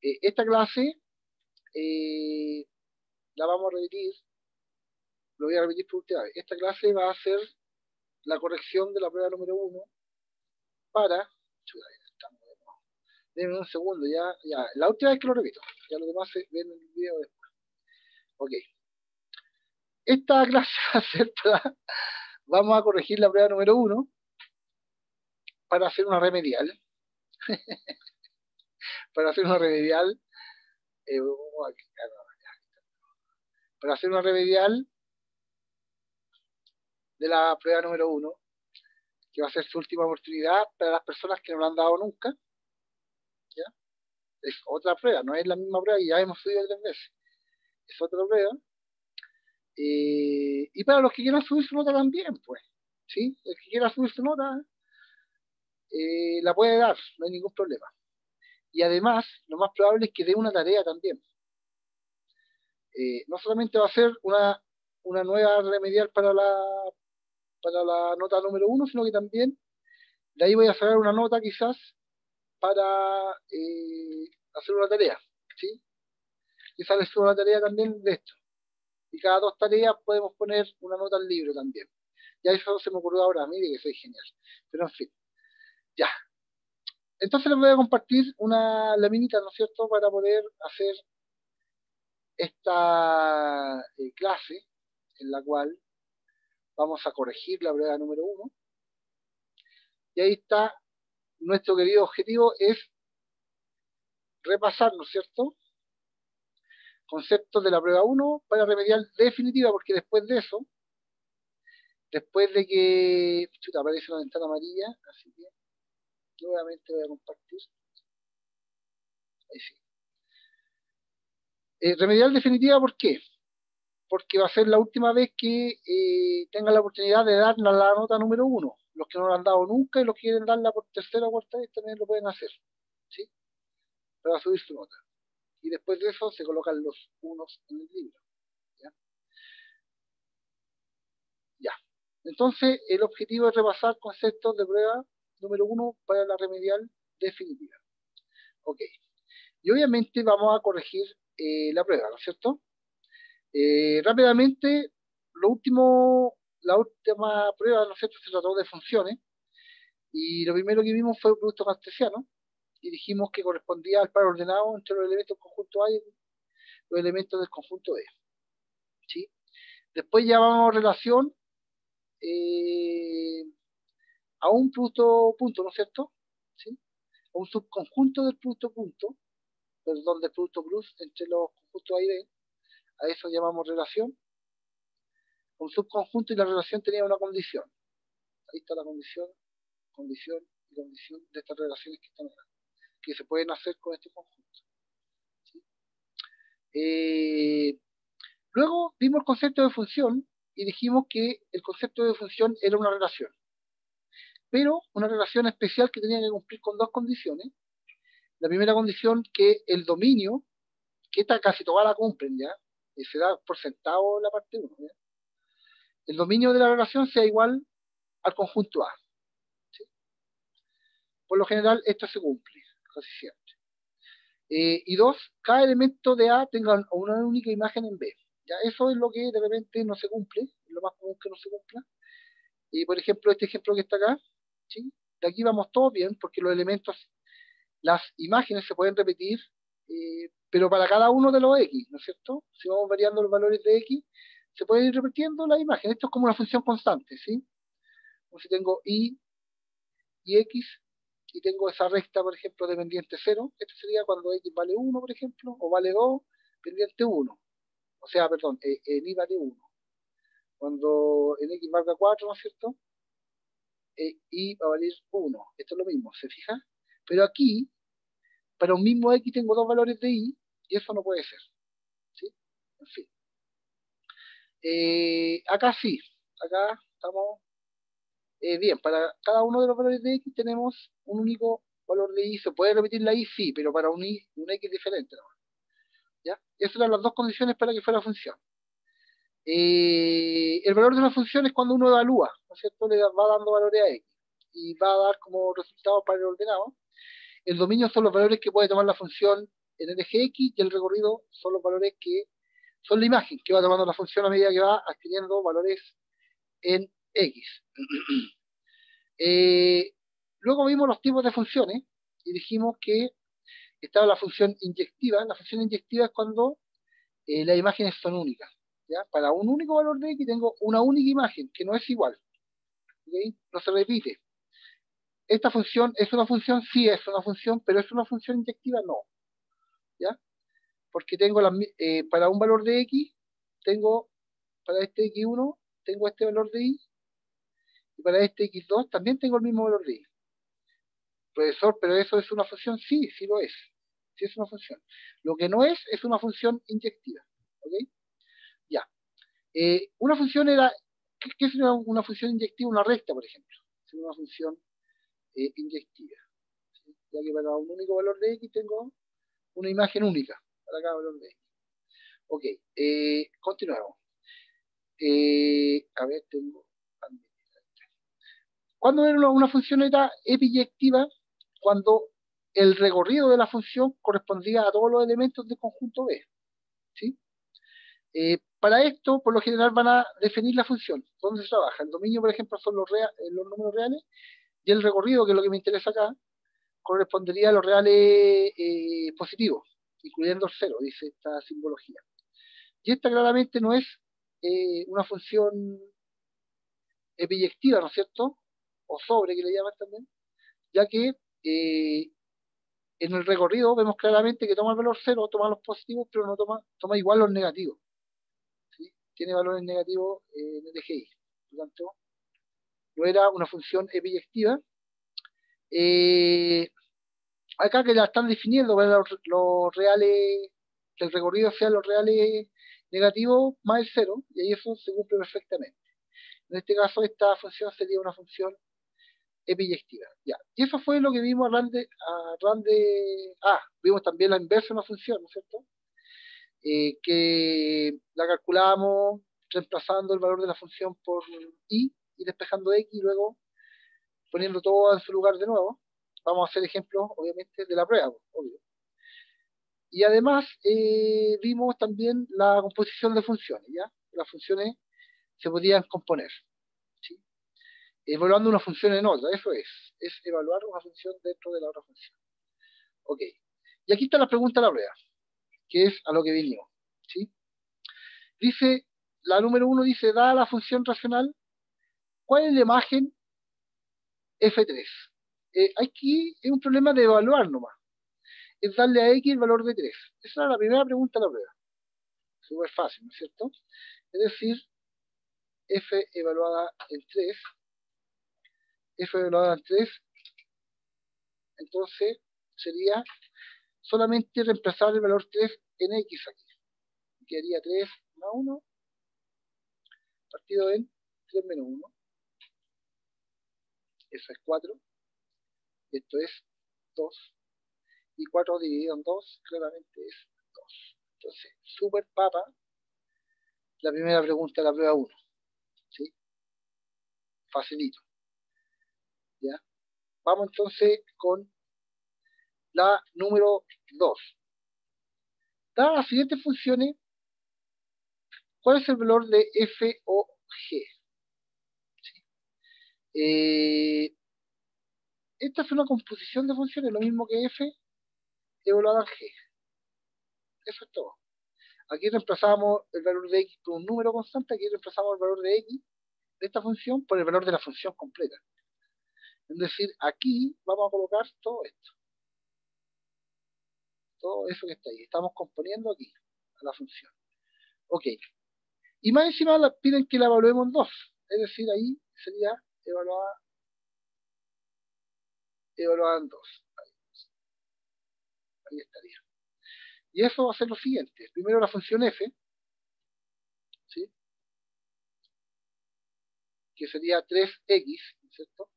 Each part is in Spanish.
esta clase la vamos a repetir, lo voy a repetir por última vez. Esta clase va a ser la corrección de la prueba número 1 para... Denme un segundo, ya. La última vez que lo repito, ya los demás se ven el video después. Ok. Esta clase va a ser para... Vamos a corregir la prueba número 1 para hacer una remedial. Para hacer una remedial... para hacer una remedial de la prueba número 1, que va a ser su última oportunidad para las personas que no lo han dado nunca. ¿Ya? Es otra prueba, no es la misma prueba que ya hemos subido 3 veces. Es otra prueba. Y para los que quieran subir su nota también, pues. ¿Sí? El que quiera subir su nota, la puede dar, no hay ningún problema. Y además, lo más probable es que dé una tarea también. No solamente va a ser una nueva remedial para la nota número 1, sino que también de ahí voy a sacar una nota quizás para hacer una tarea, ¿sí? Quizás les subo una tarea también de esto. Y cada 2 tareas podemos poner una nota al libro también. Ya eso se me ocurrió ahora, mire que soy genial. Pero en fin, ya. Entonces les voy a compartir una laminita, ¿no es cierto?, para poder hacer esta clase en la cual vamos a corregir la prueba número 1. Y ahí está, nuestro querido objetivo es repasar, ¿no es cierto?, conceptos de la prueba 1 para remedial definitiva, porque después de eso, después de que aparece una ventana amarilla, así que nuevamente voy a compartir. Ahí sí. Remedial definitiva, ¿por qué? Porque va a ser la última vez que tengan la oportunidad de dar la nota número 1. Los que no la han dado nunca y los que quieren darla por tercera o cuarta vez también lo pueden hacer, ¿sí? Para subir su nota. Y después de eso se colocan los unos en el libro. ¿Ya? Ya. Entonces, el objetivo es repasar conceptos de prueba número 1 para la remedial definitiva. Ok. Y obviamente vamos a corregir la prueba, ¿no es cierto? Rápidamente, la última prueba, ¿no es cierto?, se trató de funciones. Y lo primero que vimos fue el producto cartesiano. Y dijimos que correspondía al par ordenado entre los elementos del conjunto A y los elementos del conjunto E. ¿Sí? Después llamamos relación a un producto punto, ¿no es cierto? ¿Sí? A un subconjunto del producto punto, perdón, del producto plus entre los conjuntos A y B. A eso llamamos relación. Un subconjunto, y la relación tenía una condición. Ahí está la condición y condición de estas relaciones que están acá, que se pueden hacer con este conjunto. ¿Sí? Luego vimos el concepto de función y dijimos que el concepto de función era una relación, pero una relación especial que tenía que cumplir con 2 condiciones. La primera condición, que el dominio, que esta casi toda la cumplen ya, y se da por sentado la parte 1, ¿ya? El dominio de la relación sea igual al conjunto A. ¿Sí? Por lo general esto se cumple, casi siempre. Y 2, cada elemento de A tenga una única imagen en B. ¿Ya? Eso es lo que de repente no se cumple, es lo más común que no se cumpla. Por ejemplo, este ejemplo que está acá, ¿sí? De aquí vamos todos bien, porque los elementos, las imágenes se pueden repetir, pero para cada uno de los X, ¿no es cierto? Si vamos variando los valores de X, se pueden ir repitiendo la imagen. Esto es como una función constante, ¿sí? Como si tengo Y y X, y tengo esa recta, por ejemplo, de pendiente 0, esto sería cuando X vale 1, por ejemplo, o vale 2, pendiente 1. O sea, perdón, en Y vale 1. Cuando en X valga 4, ¿no es cierto?, Y va a valer 1. Esto es lo mismo, ¿se fija? Pero aquí, para un mismo X tengo 2 valores de Y, y eso no puede ser. ¿Sí? En fin. Acá sí, acá estamos bien. Para cada uno de los valores de X tenemos un único valor de Y. ¿Se puede repetir la Y? Sí, pero para un X diferente, ¿no? ¿Ya? Esas eran las 2 condiciones para que fuera función. El valor de una función es cuando uno evalúa, ¿no es cierto? Le va dando valores a X y va a dar como resultado para el ordenado. El dominio son los valores que puede tomar la función en el eje X, y el recorrido son los valores que son la imagen que va tomando la función a medida que va adquiriendo valores en X. Luego vimos los tipos de funciones y dijimos que estaba la función inyectiva. La función inyectiva es cuando las imágenes son únicas. ¿Ya? Para un único valor de X tengo una única imagen que no es igual. ¿Okay? No se repite. Esta función es una función, sí es una función, pero es una función inyectiva, no. ¿Ya? Porque tengo para un valor de X, tengo para este X1, tengo este valor de Y, y para este X2 también tengo el mismo valor de Y. Profesor, pero eso es una función, sí, sí lo es. Sí es una función. Lo que no es una función inyectiva. ¿Ok? Ya. Una función era, ¿qué es una función inyectiva? Una recta, por ejemplo. Es una función inyectiva. ¿Sí? Ya que para un único valor de X tengo una imagen única para cada valor de X. Ok, continuemos. A ver, tengo... ¿Cuándo una función era epiyectiva? Cuando el recorrido de la función correspondía a todos los elementos del conjunto B. ¿Sí? Para esto, por lo general, van a definir la función. ¿Dónde se trabaja? El dominio, por ejemplo, son los números reales, y el recorrido, que es lo que me interesa acá, correspondería a los reales positivos, incluyendo el cero, dice esta simbología. Y esta claramente no es una función epiyectiva, ¿no es cierto? O sobre, que le llaman también, ya que en el recorrido vemos claramente que toma el valor cero, toma los positivos, pero no toma igual los negativos. ¿Sí? Tiene valores negativos en el eje Y. Por lo tanto, no era una función epiyectiva. Acá que la están definiendo para los reales, que el recorrido sea los reales negativos más el cero, y ahí eso se cumple perfectamente. En este caso, esta función sería una función epiyectiva. Ya. Y eso fue lo que vimos vimos también la inversa de una función, ¿no es cierto? Que la calculamos reemplazando el valor de la función por y despejando X, y luego poniendo todo en su lugar de nuevo. Vamos a hacer ejemplos, obviamente, de la prueba, obvio. Y además vimos también la composición de funciones, ¿ya? Las funciones se podían componer, ¿sí? Evaluando una función en otra, eso es evaluar una función dentro de la otra función. Ok. Y aquí está la pregunta de la prueba, que es a lo que vinimos, ¿sí? Dice, la número 1 dice, dada la función racional, ¿cuál es la imagen F3? Aquí es un problema de evaluar nomás. Es darle a X el valor de 3. Esa es la primera pregunta de la prueba. Súper fácil, ¿no es cierto? Es decir, F evaluada en 3, F evaluada en 3, entonces sería solamente reemplazar el valor 3 en X aquí. Quedaría 3 más 1 partido en 3 menos 1. Eso es 4. Esto es 2. Y 4 dividido en 2 claramente es 2. Entonces, super papa la primera pregunta de la prueba 1. ¿Sí? Facilito. ¿Ya? Vamos entonces con la número 2. Dadas las siguientes funciones, ¿cuál es el valor de f o g? ¿Sí? Esta es una composición de funciones, lo mismo que f evaluada en g. Eso es todo. Aquí reemplazamos el valor de x por un número constante, aquí reemplazamos el valor de x de esta función por el valor de la función completa. Es decir, aquí vamos a colocar todo esto. Todo eso que está ahí. Estamos componiendo aquí a la función. Ok. Y más encima piden que la evaluemos en 2. Es decir, ahí sería evaluada en 2. Ahí estaría. Y eso va a ser lo siguiente. Primero la función f, ¿sí? Que sería 3x, ¿no es cierto?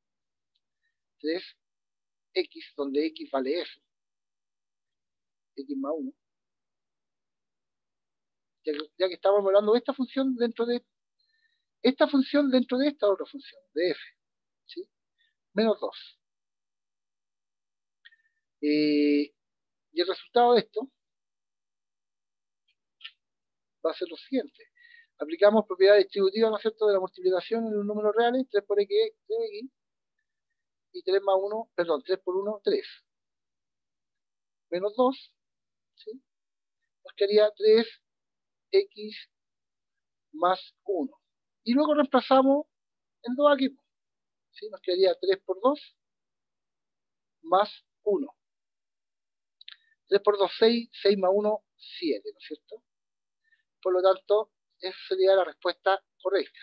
3x, donde x vale f. X más 1. Ya que estamos evaluando esta función dentro de esta otra función, de f, ¿sí? Menos 2. Y el resultado de esto va a ser lo siguiente. Aplicamos propiedad distributiva, ¿no es cierto?, de la multiplicación en los números reales, 3 por x, 3x, y 3 más 1, perdón, 3 por 1, 3. Menos 2, ¿sí? Nos quedaría 3x más 1. Y luego reemplazamos el 2 aquí, ¿sí? Nos quedaría 3 por 2 más 1. 3 por 2, 6, 6 más 1, 7, ¿no es cierto? Por lo tanto, esa sería la respuesta correcta.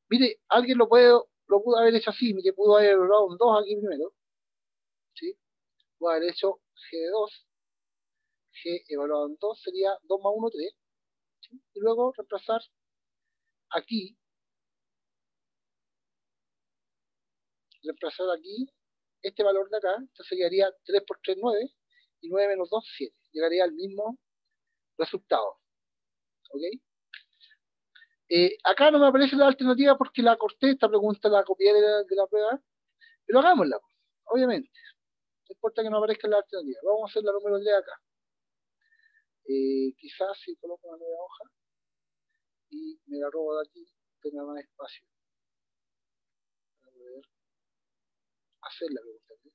Mire, alguien lo pudo haber hecho así, mire, pudo haber evaluado un 2 aquí primero, ¿sí? Pudo haber hecho G de 2, G evaluado en 2 sería 2 más 1, 3, ¿sí? Y luego reemplazar aquí, este valor de acá, entonces quedaría 3 por 3, 9, y 9 menos 2, 7. Llegaría al mismo resultado, ¿ok? Acá no me aparece la alternativa porque la corté, esta pregunta la copié de la prueba, pero hagámosla, obviamente. No importa que no aparezca la alternativa. Vamos a hacer la número 3 acá. Quizás si coloco una nueva hoja y me la robo de aquí, tenga más espacio para poder hacer la pregunta 3.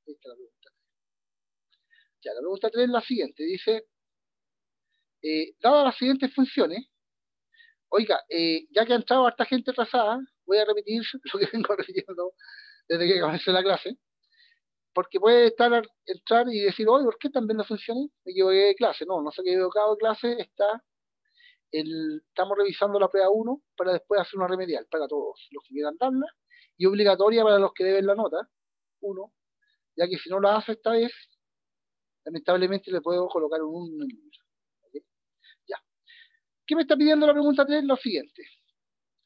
Ahí está la pregunta 3. Ya, la pregunta 3 es la siguiente. Dice, dadas las siguientes funciones, oiga, ya que ha entrado harta gente atrasada, voy a repetir lo que vengo repitiendo desde que comencé la clase, porque puede entrar y decir, oye, ¿por qué también las funciones? Me equivoqué de clase. No, no se ha equivocado de clase, estamos revisando la prueba 1 para después hacer una remedial para todos los que quieran darla y obligatoria para los que deben la nota 1, ya que si no la hace esta vez, lamentablemente le puedo colocar un 1 en el número. ¿Okay? Ya. ¿Qué me está pidiendo la pregunta 3? Lo siguiente.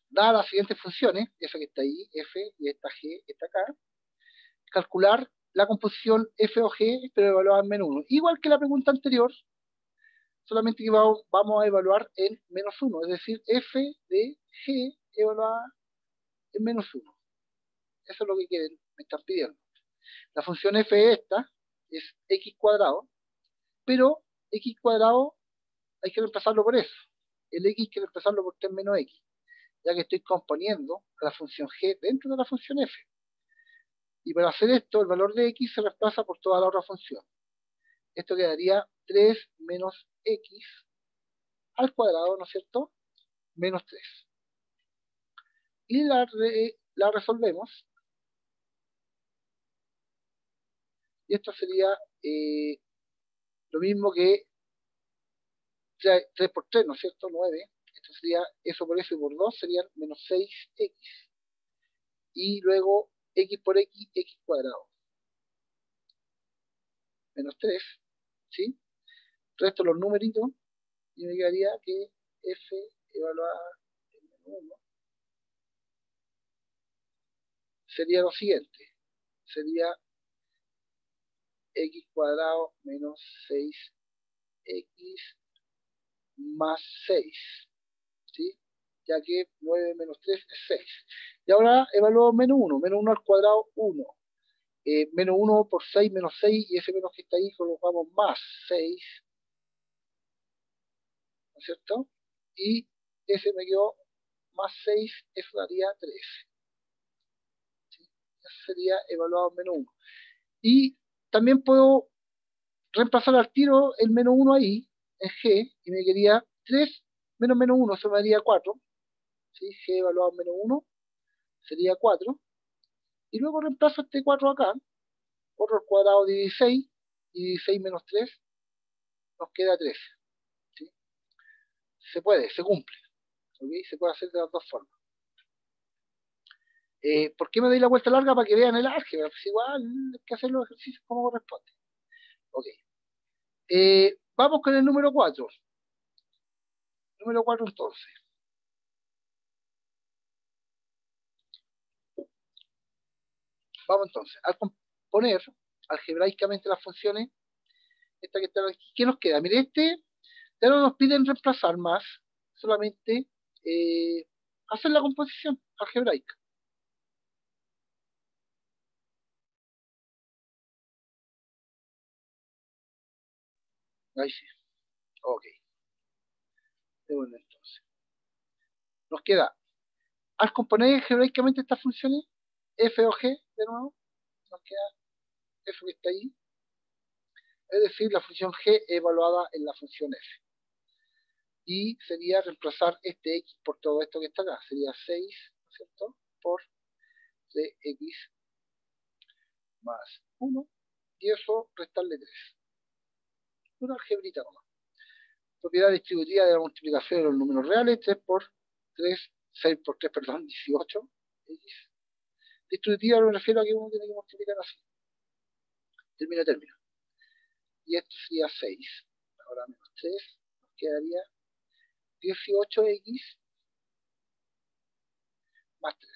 Dadas las siguientes funciones, esa que está ahí, f, y esta g, esta acá, calcular la composición f o g, pero evaluada en menos 1. Igual que la pregunta anterior, solamente que vamos a evaluar en menos 1, es decir, f de g evaluada en menos 1. Eso es lo que me están pidiendo. La función f esta es x cuadrado, pero x cuadrado hay que reemplazarlo por eso. El x hay que reemplazarlo por 3 menos x, ya que estoy componiendo a la función g dentro de la función f. Y para hacer esto, el valor de x se reemplaza por toda la otra función. Esto quedaría 3 menos x al cuadrado, ¿no es cierto? Menos 3. Y la resolvemos. Y esto sería lo mismo que 3 por 3, ¿no es cierto? 9. Esto sería eso por eso y por 2 serían menos 6x. Y luego x por x, x cuadrado. Menos 3, ¿sí? Resto los numeritos y me quedaría que f evaluada en menos 1 sería lo siguiente. Sería x cuadrado menos 6x más 6, ¿sí? Ya que 9 menos 3 es 6. Y ahora evalúo menos 1. Menos 1 al cuadrado, 1. Menos 1 por 6, menos 6, y ese menos que está ahí colocamos más 6, ¿no es cierto? Y ese me quedó más 6, eso daría 3. ¿Sí? Eso sería evaluado en menos 1. Y también puedo reemplazar al tiro el menos 1 ahí, en G, y me quedaría 3 menos menos 1, eso me daría 4. ¿Sí? G evaluado en menos 1 sería 4. Y luego reemplazo este 4 acá, 4 al cuadrado de 16, y 16 menos 3 nos queda 13. ¿Sí? Se puede, se cumple. ¿Okay? Se puede hacer de las dos formas. ¿Por qué me doy la vuelta larga? Para que vean el álgebra. Pues igual hay que hacer los ejercicios como corresponde. Ok. Vamos con el número 4. Número 4 entonces. Vamos entonces. Al componer algebraicamente las funciones, esta que está aquí, ¿qué nos queda? Mire, ya no nos piden reemplazar más, solamente hacer la composición algebraica. Ahí sí. Ok. Bueno, entonces. Nos queda, al componer algebraicamente estas funciones, f o g, de nuevo, nos queda eso que está ahí, es decir, la función g evaluada en la función f. Y sería reemplazar este x por todo esto que está acá. Sería 6, ¿no es cierto? Por dx más 1. Y eso restarle 3. Una algebrita nomás. Propiedad distributiva de la multiplicación de los números reales, 3 por 3, 6 por 3, perdón, 18. X. Distributiva me refiero a que uno tiene que multiplicar así. Término. Y esto sería 6. Ahora menos 3. Nos quedaría 18x más 3.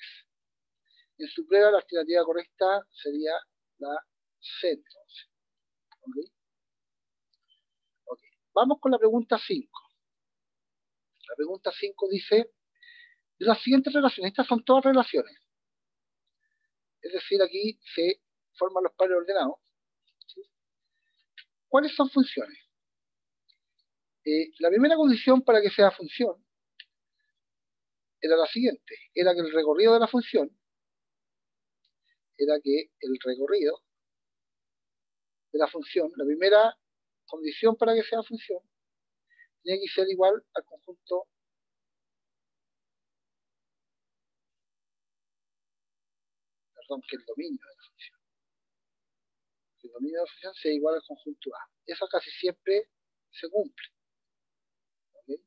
En su prueba la alternativa correcta sería la C entonces. ¿Okay? Ok. Vamos con la pregunta 5. La pregunta 5 dice, de las siguientes relaciones, estas son todas relaciones. Es decir, aquí se forman los pares ordenados. ¿Sí? ¿Cuáles son funciones? La primera condición para que sea función era la siguiente, era que el recorrido de la función, la primera condición para que sea función, tiene que ser igual al conjunto, perdón, que el dominio de la función. Que el dominio de la función sea igual al conjunto A. Eso casi siempre se cumple. ¿Okay?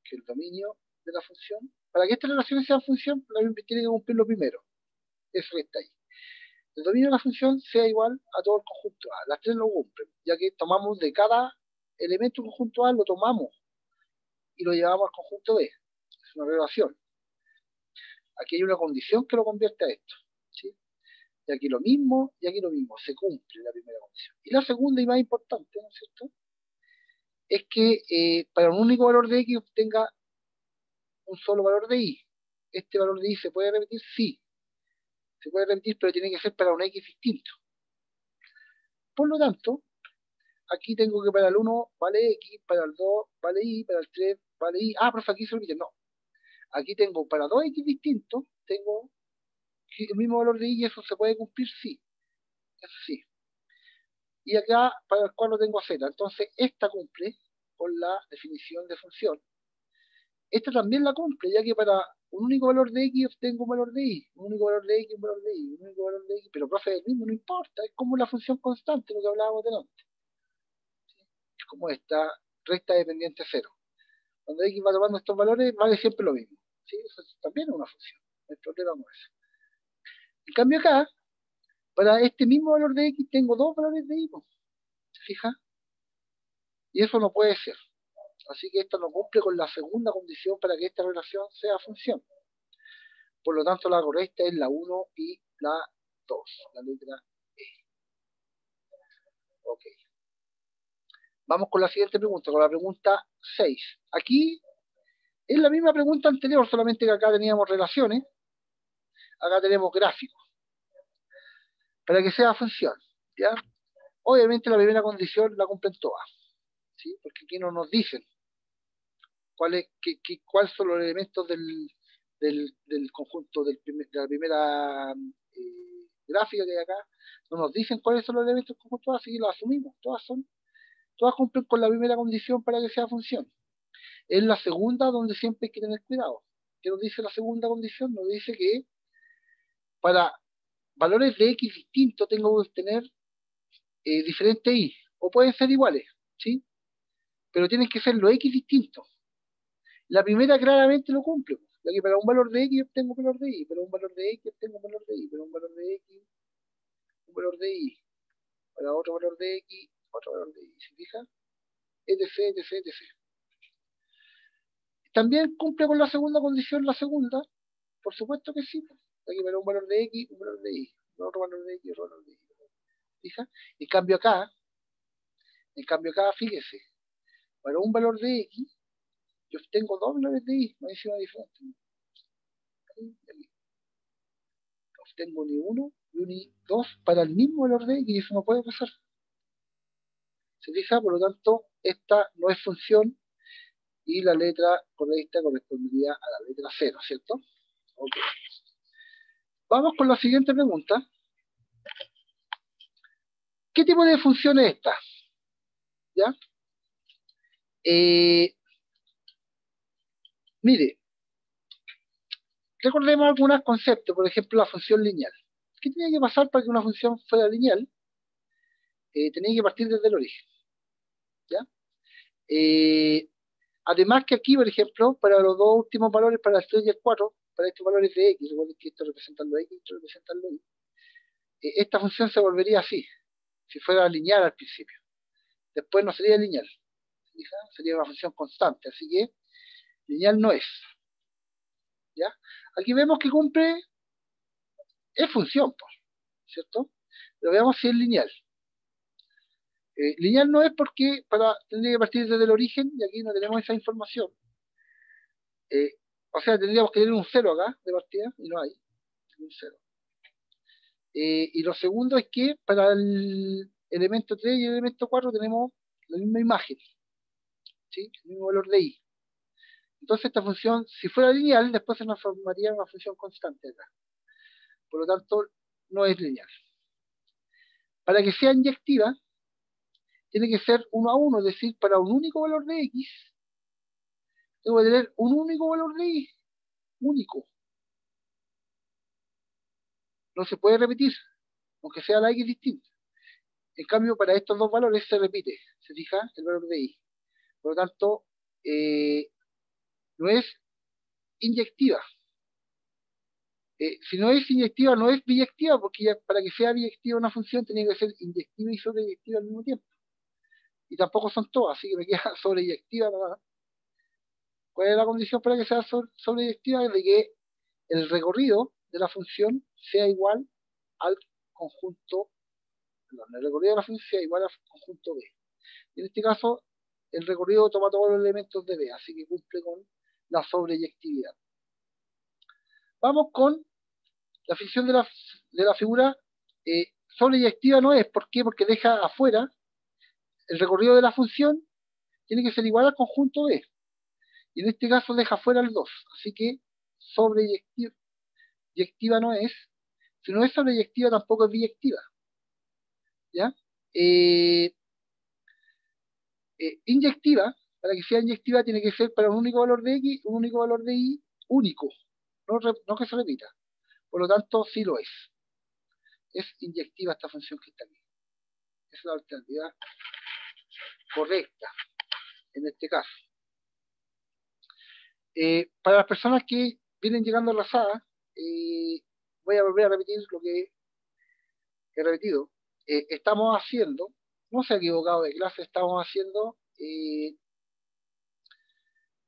Que el dominio de la función, para que esta relación sea función, tiene que cumplir lo primero. Eso que está ahí. El dominio de la función sea igual a todo el conjunto A. Las tres lo cumplen, ya que tomamos de cada elemento del conjunto A, lo tomamos y lo llevamos al conjunto B. Es una relación. Aquí hay una condición que lo convierte a esto. ¿Sí? Y aquí lo mismo, se cumple la primera condición. Y la segunda y más importante, ¿no es cierto? Es que para un único valor de X obtenga un solo valor de Y. Este valor de Y se puede repetir, sí. Se puede repetir, pero tiene que ser para un X distinto. Por lo tanto, aquí tengo que para el 1 vale X, para el 2 vale Y, para el 3 vale Y. Ah, profe, aquí se olvida. No. Aquí tengo para dos X distintos, tengo el mismo valor de Y y eso se puede cumplir, sí. Eso sí. Y acá para el cual no tengo Z. Entonces, esta cumple con la definición de función. Esta también la cumple, ya que para un único valor de X obtengo un valor de Y. Un único valor de X, un valor de Y, un único valor de X. Pero, profe, es el mismo, no importa. Es como la función constante, lo que hablábamos delante. Es como esta recta dependiente cero. Cuando X va tomando estos valores, vale siempre lo mismo. ¿Sí? Eso también es una función. No hay problema con eso. En cambio acá, para este mismo valor de X tengo dos valores de Y. ¿Se fija? Y eso no puede ser. Así que esto no cumple con la segunda condición para que esta relación sea función. Por lo tanto, la correcta es la 1 y la 2, la letra E. Ok. Vamos con la siguiente pregunta, con la pregunta 6. Aquí es la misma pregunta anterior, solamente que acá teníamos relaciones, acá tenemos gráficos. Para que sea función, ¿ya? Obviamente la primera condición la cumplen todas, ¿sí? Porque aquí no nos dicen cuáles son los elementos del conjunto de la primera gráfica que hay acá. No nos dicen cuáles son los elementos del conjunto, así que lo asumimos. Todas cumplen con la primera condición para que sea función. Es la segunda donde siempre hay que tener cuidado. ¿Qué nos dice la segunda condición? Nos dice que para valores de X distintos tengo que obtener diferentes Y, o pueden ser iguales, ¿sí? Pero tienen que ser los X distintos. La primera claramente lo cumple, ya que para un valor de X obtengo un valor de Y, para un valor de X obtengo un valor de Y, para un valor de X, un valor de Y, para otro valor de X, otro valor de Y, ¿se fija? Etc. También cumple con la segunda condición, la segunda, por supuesto que sí, ya que para un valor de X, un valor de Y, para otro valor de X, otro valor de Y, ¿fija? En cambio acá, fíjese, para un valor de X, yo obtengo dos valores de Y, más encima diferente. No obtengo ni uno ni dos para el mismo valor de X, y eso no puede pasar. ¿Se fija? Por lo tanto, esta no es función y la letra correcta correspondería a la letra C, ¿no es cierto? Ok. Vamos con la siguiente pregunta. ¿Qué tipo de función es esta? ¿Ya? Mire, recordemos algunos conceptos, por ejemplo, la función lineal. ¿Qué tenía que pasar para que una función fuera lineal? Tenía que partir desde el origen, ¿ya? Eh, Además que aquí, por ejemplo, para los dos últimos valores, para el 3 y el 4, para estos valores de x, recuerden que esto representa lo x, esto representa lo y, esta función se volvería así, si fuera lineal al principio. Después no sería lineal, ¿fija? Sería una función constante, así que lineal no es, ¿ya? Aquí vemos que cumple, es función, pues, ¿cierto? Pero veamos si es lineal. Lineal no es porque tendría que partir desde el origen, y aquí no tenemos esa información. O sea, tendríamos que tener un 0 acá de partida, y no hay un 0. Y lo segundo es que para el elemento 3 y el elemento 4 tenemos la misma imagen, ¿sí? El mismo valor de i. Entonces esta función, si fuera lineal, después se transformaría en una función constante acá. Por lo tanto, no es lineal. Para que sea inyectiva, tiene que ser 1 a 1, es decir, para un único valor de x, tengo que tener un único valor de y, único. No se puede repetir, aunque sea la x distinta. En cambio, para estos dos valores se repite, se fija el valor de y. Por lo tanto, no es inyectiva. Si no es inyectiva, no es biyectiva, porque ya para que sea biyectiva una función tiene que ser inyectiva y sobreyectiva al mismo tiempo. Y tampoco son todas, así que me queda sobreyectiva nada más. ¿Cuál es la condición para que sea sobreyectiva? Es de que el recorrido de la función sea igual al conjunto, perdón, el recorrido de la función sea igual al conjunto B. Y en este caso, el recorrido toma todos los elementos de B, así que cumple con la sobreyectividad. Vamos con la ficción de la figura. Sobreyectiva no es, ¿por qué? Porque deja afuera el recorrido de la función, tiene que ser igual al conjunto B. Y en este caso deja fuera el 2. Así que sobreyectiva no es. Si no es sobreyectiva, tampoco es biyectiva. ¿Ya? Eh, Inyectiva, para que sea inyectiva, tiene que ser para un único valor de x, un único valor de y, único. No que se repita. Por lo tanto, sí lo es. Es inyectiva esta función que está aquí. Es la alternativa correcta en este caso. Para las personas que vienen llegando a la sala, voy a volver a repetir lo que he repetido. Estamos haciendo, no se ha equivocado de clase, estamos haciendo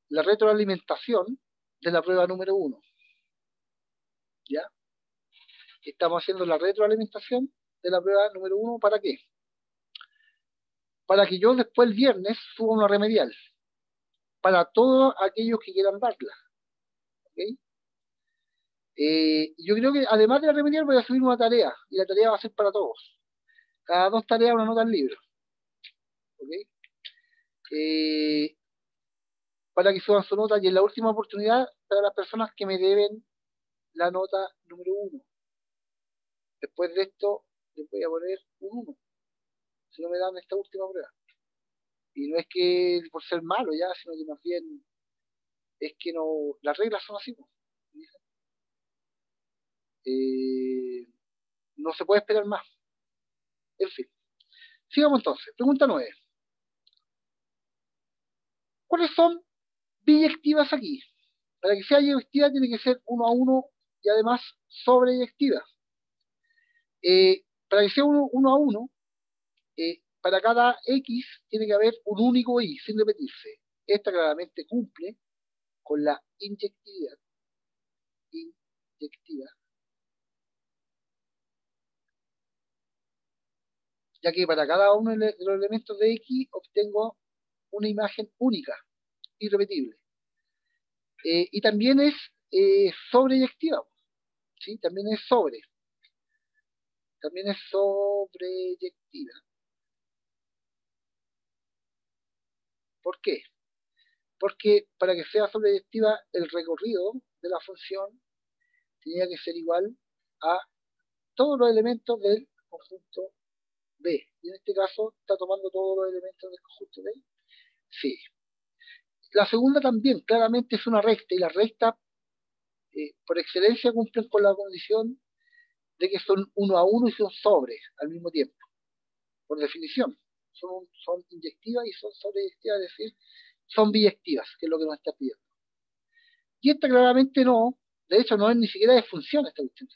la retroalimentación de la prueba número 1. ¿Ya? Estamos haciendo la retroalimentación de la prueba número 1, ¿para qué? Para que yo después el viernes suba una remedial. Para todos aquellos que quieran darla. ¿Ok? Yo creo que además de la remedial voy a subir una tarea. Y la tarea va a ser para todos. Cada 2 tareas una nota al libro. ¿Ok? Para que suban su nota. Y en la última oportunidad, para las personas que me deben la nota número 1. Después de esto, les voy a poner un 1. Si no me dan esta última prueba. Y no es que por ser malo ya, sino que más bien es que no, las reglas son así. No se puede esperar más. En fin. Sigamos entonces. Pregunta 9. ¿Cuáles son biyectivas aquí? Para que sea biyectiva tiene que ser 1 a 1 y además sobreyectiva. Para que sea 1 a 1, para cada X tiene que haber un único Y, sin repetirse. Esta claramente cumple con la inyectividad. Inyectiva. Ya que para cada uno de los elementos de X obtengo una imagen única, irrepetible. Y también es sobreyectiva, ¿sí? También es sobreyectiva. ¿Por qué? Porque para que sea sobreyectiva el recorrido de la función tenía que ser igual a todos los elementos del conjunto B. Y en este caso está tomando todos los elementos del conjunto B. Sí. La segunda también claramente es una recta y las rectas por excelencia cumplen con la condición de que son uno a uno y son sobres al mismo tiempo. Por definición. Son inyectivas y son sobreyectivas, es decir, son biyectivas, que es lo que nos está pidiendo. Y esta claramente no, de hecho no es ni siquiera de función esta cuestión.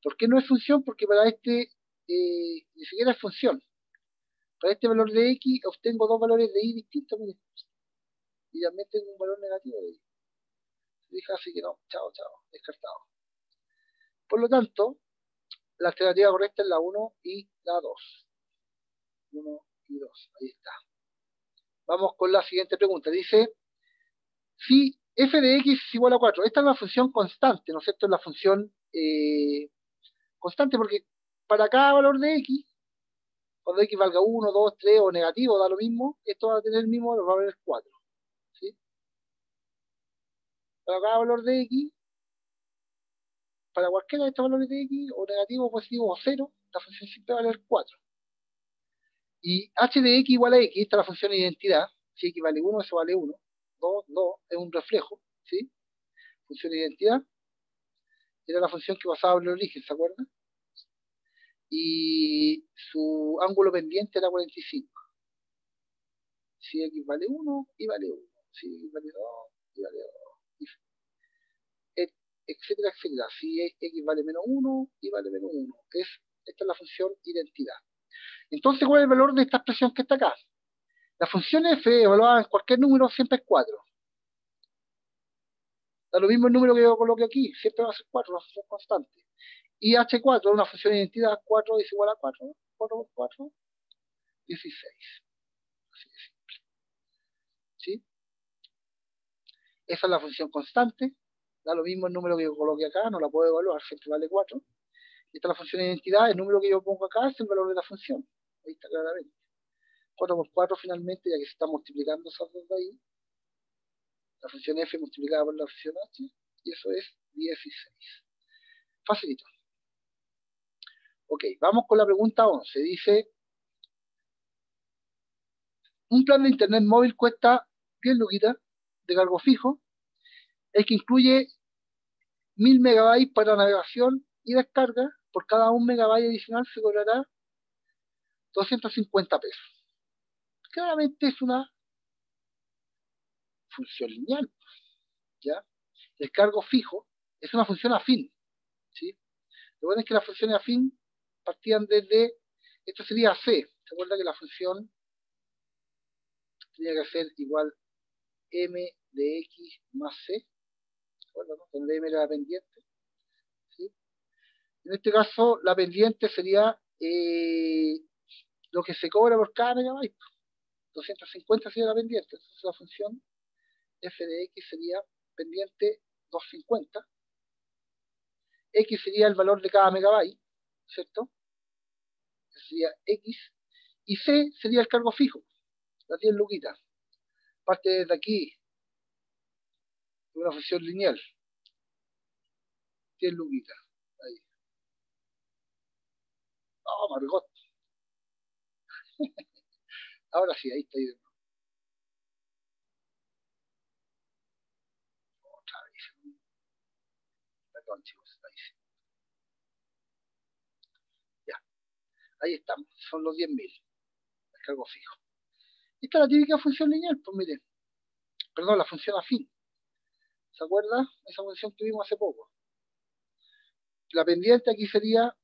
¿Por qué no es función? Porque para este ni siquiera es función. Para este valor de x obtengo dos valores de y distintos, mire, y también tengo un valor negativo de y. Se fija, así que no, chao, descartado. Por lo tanto, la alternativa correcta es la 1 y la 2. 1 y 2, ahí está. Vamos con la siguiente pregunta. Dice, si f de x es igual a 4, esta es una función constante, ¿no es cierto? Es la función constante porque para cada valor de x, cuando x valga 1, 2, 3 o negativo, da lo mismo, esto va a tener el mismo, va a valer 4. ¿Sí? Para cada valor de x, para cualquiera de estos valores de x, o negativo, positivo o 0, la función siempre va a valer 4. Y h de x igual a x, esta es la función de identidad. Si x vale 1, eso vale 1. 2, 2, es un reflejo, ¿sí? Función de identidad. Era la función que pasaba por el origen, ¿se acuerdan? Y su ángulo pendiente era 45. Si x vale 1, y vale 1. Si x vale 2, y vale 2. Etcétera, etcétera. Si x vale menos 1, y vale menos 1. Esta es la función identidad. Entonces, ¿cuál es el valor de esta expresión que está acá? La función f evaluada en cualquier número siempre es 4. Da lo mismo el número que yo coloque aquí, siempre va a ser 4, una función constante. Y h4, una función de identidad, 4 es igual a 4. 4 por 4, 16. Así de simple. ¿Sí? Esa es la función constante. Da lo mismo el número que yo coloque acá, no la puedo evaluar, siempre vale 4. Y esta es la función de identidad, el número que yo pongo acá es el valor de la función. Ahí está claramente. 4 por 4 finalmente, ya que se está multiplicando esas dos de ahí. La función f multiplicada por la función h, y eso es 16. Facilito. Ok, vamos con la pregunta 11. Dice, un plan de internet móvil cuesta 10 luquitas de cargo fijo, el que incluye 1000 megabytes para navegación y descarga. Por cada 1 megabyte adicional se cobrará 250 pesos. Claramente es una función lineal, ¿ya? El cargo fijo es una función afín, ¿sí? Lo bueno es que las funciones afín partían desde, esto sería C. ¿Se acuerda que la función tenía que ser igual m de x más c? ¿Se acuerdan, no? Donde m era la pendiente, ¿sí? En este caso, la pendiente sería lo que se cobra por cada megabyte. 250 sería la pendiente. Entonces la función f de x sería pendiente 250. X sería el valor de cada megabyte, ¿cierto? Sería X. Y C sería el cargo fijo, las 10 luquitas. Parte desde aquí de una función lineal. 10 luquitas. Ahí. Oh, Margot. Ahora sí, ahí está. Ahí. Otra vez. Perdón, chicos. Ahí sí. Ya. Ahí estamos. Son los 10.000. El cargo fijo. Esta es la típica función lineal, pues miren. Perdón, la función afín. ¿Se acuerda? Esa función que vimos hace poco. La pendiente aquí sería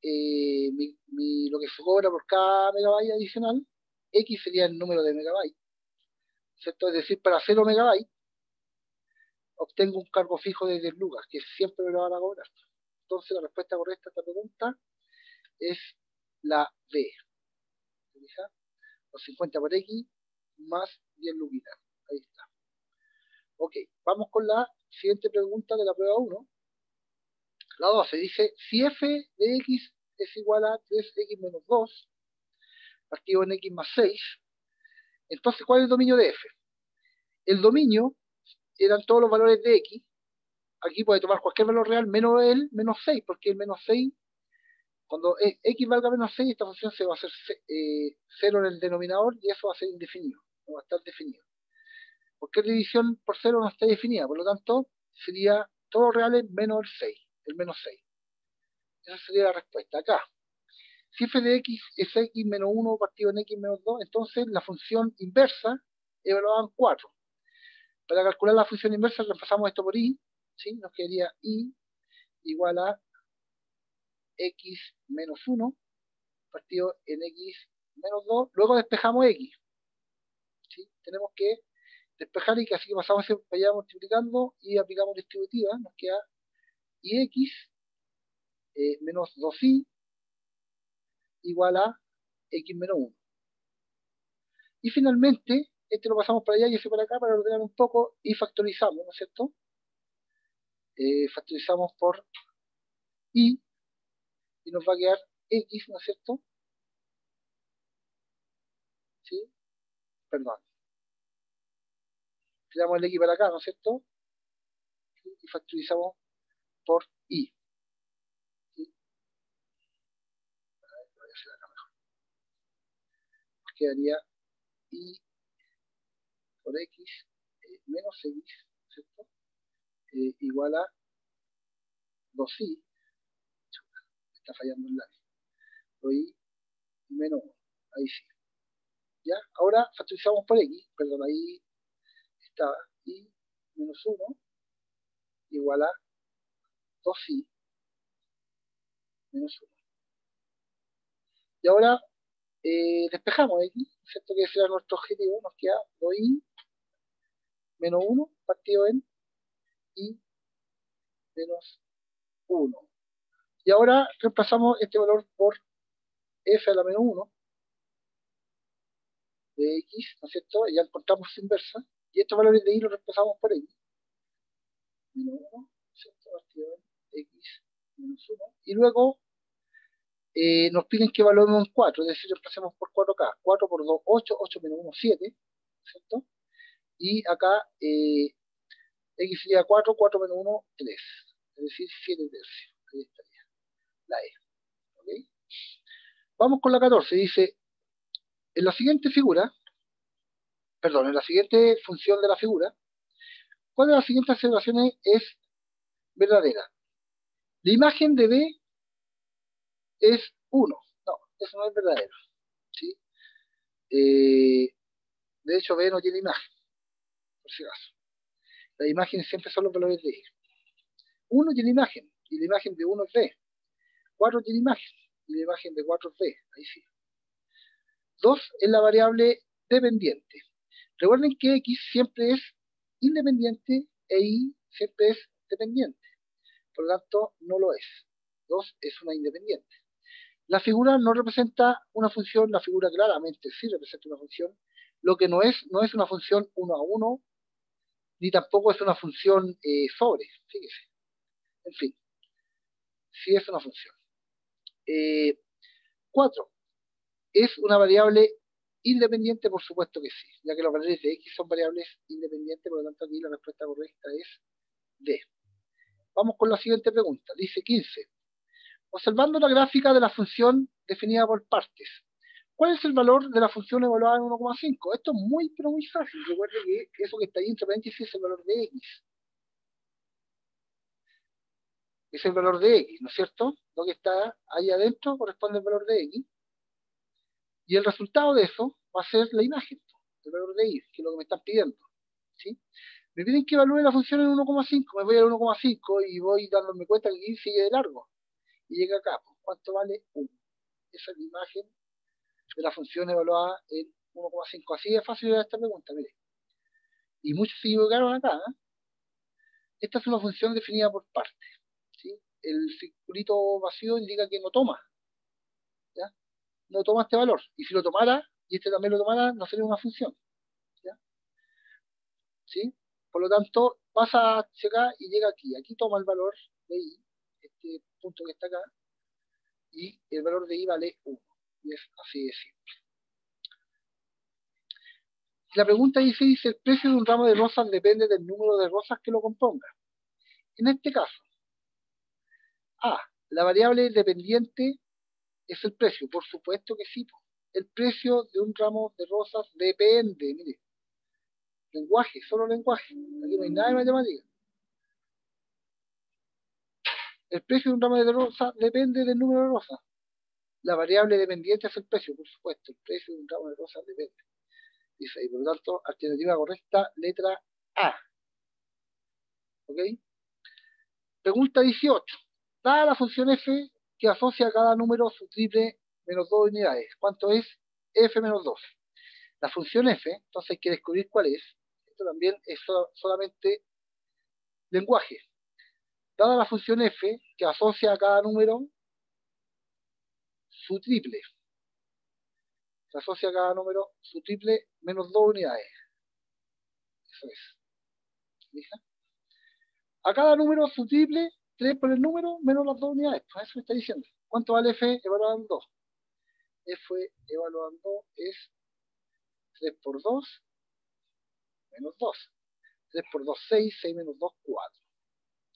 lo que se cobra por cada megabyte adicional. X sería el número de megabytes, ¿cierto? Es decir, para 0 megabytes obtengo un cargo fijo de 10 lucas, que siempre me lo van a cobrar. Entonces la respuesta correcta a esta pregunta es la B. Los 50 por X más 10 luquitas. Ahí está. Ok, vamos con la siguiente pregunta de la prueba 1. La 12 dice, si f de x es igual a 3x menos 2, partido en x más 6, Entonces, ¿cuál es el dominio de f? El dominio eran todos los valores de x. Aquí puede tomar cualquier valor real menos el menos 6, porque el menos 6, cuando x valga menos 6, esta función se va a hacer 0 en el denominador y eso va a ser indefinido, no va a estar definido. Cualquier división por 0 no está definida, por lo tanto, sería todos los reales menos el 6, el menos 6. Esa sería la respuesta. Acá, si f de x es x menos 1 partido en x menos 2, entonces la función inversa evaluada en 4. Para calcular la función inversa reemplazamos esto por y, ¿sí? Nos quedaría y igual a x menos 1 partido en x menos 2. Luego despejamos x, ¿sí? Tenemos que despejar y que así que pasamos para allá multiplicando y aplicamos distributiva. Nos queda y x menos 2y igual a x menos 1. Y finalmente, este lo pasamos para allá y ese para acá para ordenar un poco y factorizamos, ¿no es cierto? Factorizamos por y nos va a quedar x, ¿no es cierto? ¿Sí? Perdón. Tiramos el x para acá, ¿no es cierto? Y factorizamos por y. ¿Sí? A ver, lo voy a hacer acá mejor. Nos quedaría y por x menos x, ¿no es cierto? Igual a 2y. Está fallando el lápiz. Y menos 1. Ahí sí. ¿Ya? Ahora factorizamos por x, perdón, ahí estaba y menos 1 igual a 2y menos 1. Y ahora despejamos x, ¿cierto? Que ese era nuestro objetivo. Nos queda 2y menos 1 partido en y menos 1. Y ahora reemplazamos este valor por f a la menos 1 de x, ¿no es cierto? Ya encontramos su inversa. Y estos valores de y los reemplazamos por x. Menos 1, ¿no es cierto? Partido en x menos 1. Y luego nos piden que evaluemos en 4, es decir, reemplacemos por 4 acá. 4 por 2, 8, 8 menos 1, 7, ¿cierto? Y acá x sería 4, 4 menos 1, 3, es decir, 7 tercios. Ahí estaría la E. ¿Okay? Vamos con la 14, dice, en la siguiente figura, perdón, en la siguiente función de la figura, ¿cuál de las siguientes observaciones es verdadera? La imagen de B es 1. No, eso no es verdadero. ¿Sí? De hecho, B no tiene imagen, por si acaso. Las imágenes siempre son los valores de Y. 1 tiene imagen, y la imagen de 1 es B. 4 tiene imagen, y la imagen de 4 es B. Ahí sí. 2 es la variable dependiente. Recuerden que X siempre es independiente e Y siempre es dependiente. Por lo tanto, no lo es. 2 es una independiente. La figura no representa una función, la figura claramente sí representa una función. Lo que no es una función 1 a 1, ni tampoco es una función sobre, fíjese. En fin, sí es una función. 4. ¿Es una variable independiente? Por supuesto que sí, ya que los valores de x son variables independientes, por lo tanto aquí la respuesta correcta es D. Vamos con la siguiente pregunta. Dice 15. Observando la gráfica de la función definida por partes, ¿cuál es el valor de la función evaluada en 1,5? Esto es muy, pero muy fácil. Recuerde que eso que está ahí entre paréntesis es el valor de x. Es el valor de x, ¿no es cierto? Lo que está ahí adentro corresponde al valor de x. Y el resultado de eso va a ser la imagen, el valor de y, que es lo que me están pidiendo. ¿Sí? Me piden que evalúe la función en 1,5. Me voy al 1,5 y voy dándome cuenta que y sigue de largo. Y llega acá. ¿Cuánto vale? 1. Esa es la imagen de la función evaluada en 1,5. Así de fácil era esta pregunta, mire. Y muchos se equivocaron acá. Esta es una función definida por partes. ¿Sí? El circulito vacío indica que no toma. ¿Ya? No toma este valor. Y si lo tomara, y este también lo tomara, no sería una función. ¿Ya? ¿Sí? Por lo tanto, pasa hacia acá y llega aquí. Aquí toma el valor de i, este punto que está acá, y el valor de i vale 1. Y es así de simple. La pregunta dice, el precio de un ramo de rosas depende del número de rosas que lo componga. En este caso, A, la variable dependiente es el precio. Por supuesto que sí. El precio de un ramo de rosas depende. Mire, lenguaje, solo lenguaje. Aquí no hay nada de matemática. El precio de un ramo de rosas depende del número de rosas. La variable dependiente es el precio, por supuesto. El precio de un ramo de rosas depende. Dice ahí, por lo tanto, alternativa correcta, letra A. ¿Ok? Pregunta 18. Dada la función f que asocia a cada número su triple menos 2 unidades. ¿Cuánto es f menos 2? La función f, entonces hay que descubrir cuál es. Esto también es solamente lenguaje. Dada la función f que asocia a cada número su triple. Se asocia a cada número su triple menos 2 unidades. Eso es. ¿Fija? A cada número su triple, 3 por el número menos las 2 unidades. Pues eso me está diciendo. ¿Cuánto vale f evaluado en 2? F evaluado en 2 es 3 por 2 menos 2. 3 por 2, 6, 6 menos 2, 4.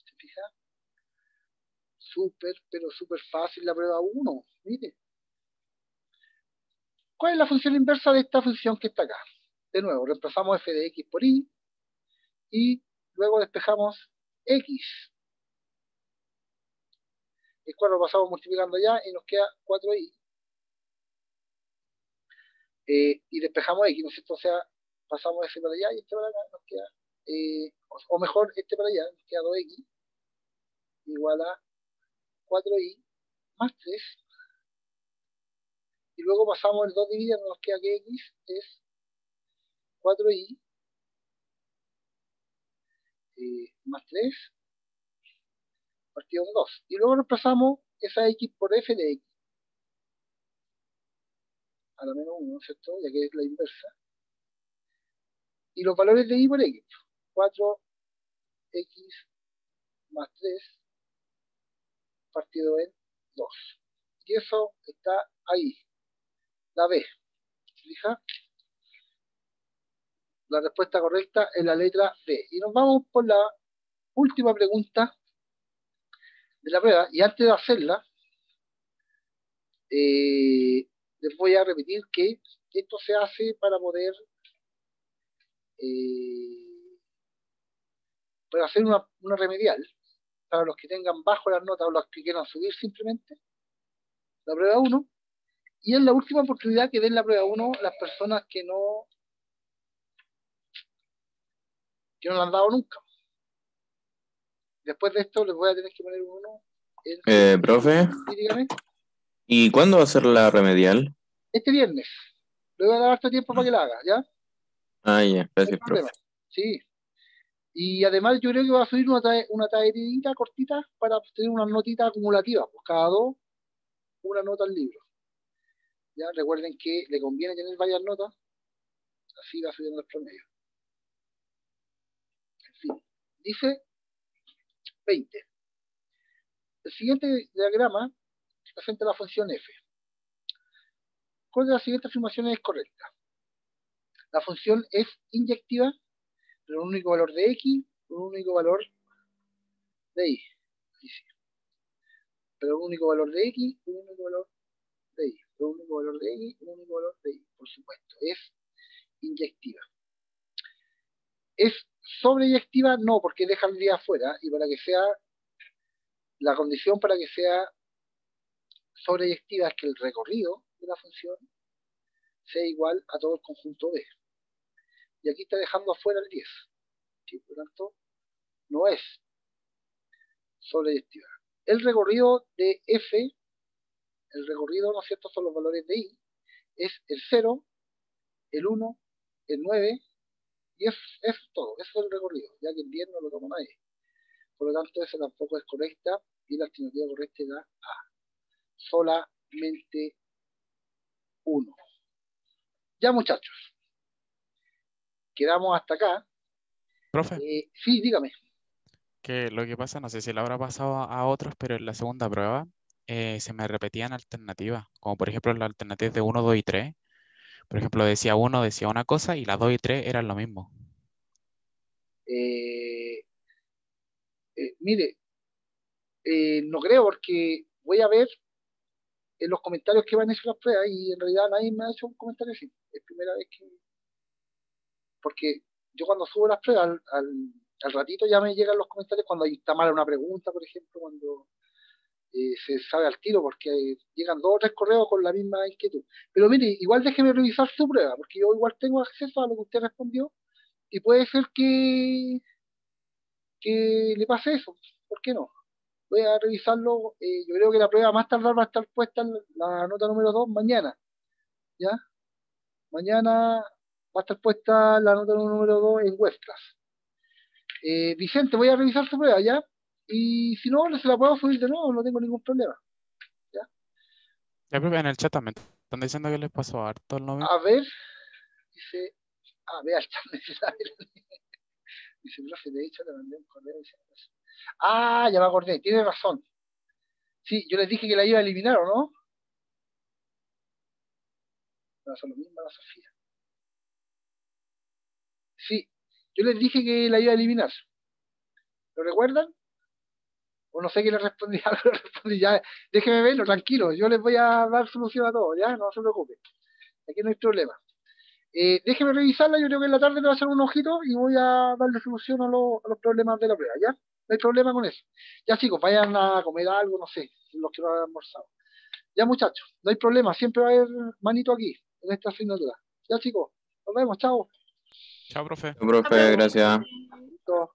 ¿Se fija? Súper, pero súper fácil la prueba 1. Mire. ¿Cuál es la función inversa de esta función que está acá? De nuevo, reemplazamos f de x por y luego despejamos x. El cual lo pasamos multiplicando ya y nos queda 4y. Y despejamos x, ¿no es cierto? O sea, pasamos ese para allá y este para acá, nos queda, o mejor, este para allá, nos queda 2x igual a 4y más 3. Y luego pasamos el 2 dividido, nos queda que x es 4y más 3 partido en 2. Y luego reemplazamos esa x por f de x a la menos 1, ¿no es cierto? Ya que es la inversa. Y los valores de y por x. 4x más 3 partido en 2. Y eso está ahí. La B. ¿Se fija? La respuesta correcta es la letra B. Y nos vamos por la última pregunta de la prueba. Y antes de hacerla, les voy a repetir que esto se hace para poder para hacer una remedial para los que tengan bajo las notas o los que quieran subir simplemente la prueba 1. Y es la última oportunidad que den la prueba 1 las personas que no la han dado nunca. Después de esto les voy a tener que poner un 1 Profe, y dígame, ¿y cuándo va a ser la remedial? este viernes. Le voy a dar harto tiempo para que la haga, ¿ya? No Ah, ya, hay gracias, problema. profe. Sí. Y además yo creo que va a subir una tallerita cortita para tener una notita acumulativa. Pues cada dos, una nota al libro. Ya recuerden que le conviene tener varias notas, así va subiendo el promedio. En fin, dice 20. El siguiente diagrama presenta la función f. ¿Cuál de las siguientes afirmaciones es correcta? La función es inyectiva, pero un único valor de x, un único valor de y. Pero un único valor de x, un único valor de y. Pero un único valor de x, un único valor de y. Por supuesto, es inyectiva. ¿Es sobreyectiva? No, porque deja el día afuera. Y para que sea, la condición para que sea sobreyectiva es que el recorrido de la función sea igual a todo el conjunto B. Y aquí está dejando afuera el 10. ¿Sí? Por lo tanto, no es sobreyectiva. El recorrido de F, el recorrido, ¿no es cierto?, son los valores de I, es el 0, el 1, el 9, y es todo, eso es el recorrido, ya que el 10 no lo toma nadie. Por lo tanto, esa tampoco es correcta, y la alternativa correcta era A. Solamente 1. Ya, muchachos, quedamos hasta acá. Profe, Sí, dígame. que lo que pasa, no sé si le habrá pasado a otros, pero en la segunda prueba se me repetían alternativas, como por ejemplo las alternativas de 1, 2 y 3, Por ejemplo, decía uno, decía una cosa y las 2 y 3 eran lo mismo. Eh, Mire, no creo porque voy a ver en los comentarios que van a hecho las pruebas y en realidad nadie me ha hecho un comentario así. Es primera vez que... Porque yo cuando subo las pruebas, al ratito ya me llegan los comentarios cuando está mala una pregunta, por ejemplo, cuando se sabe al tiro, porque llegan 2 o 3 correos con la misma inquietud. Pero mire, igual déjeme revisar su prueba, porque yo igual tengo acceso a lo que usted respondió y puede ser que le pase eso. ¿Por qué no? Voy a revisarlo. Yo creo que la prueba más tardar va a estar puesta en la nota número 2 mañana. ¿Ya? Mañana va a estar puesta la nota número 2 en Webclass. Vicente, voy a revisar su prueba, ¿ya? Y si no, se la puedo subir de nuevo, no tengo ningún problema. ¿Ya? Ya, profe, en el chat también están diciendo que les pasó harto lo mismo. A ver, dice, vea el chat necesario. Dice, profe, de hecho le mandé un correo diciendo eso. Ya me acordé, tiene razón. Sí, yo les dije que la iba a eliminar, ¿o no? No, son lo mismo la Sofía. Sí, yo les dije que la iba a eliminar. ¿Lo recuerdan? O no sé qué le respondí, algo le respondí, ya, déjeme verlo, tranquilo, yo les voy a dar solución a todo, ya, no se preocupe. Aquí no hay problema. Déjeme revisarla, yo creo que en la tarde le voy a hacer un ojito y voy a darle solución a los problemas de la prueba, ¿ya? No hay problema con eso. Ya chicos, vayan a comer algo, no sé, los que no han almorzado. Ya muchachos, no hay problema, siempre va a haber manito aquí, en esta asignatura. Ya chicos, nos vemos, chao. Chao, profe. Profe, gracias. Chao.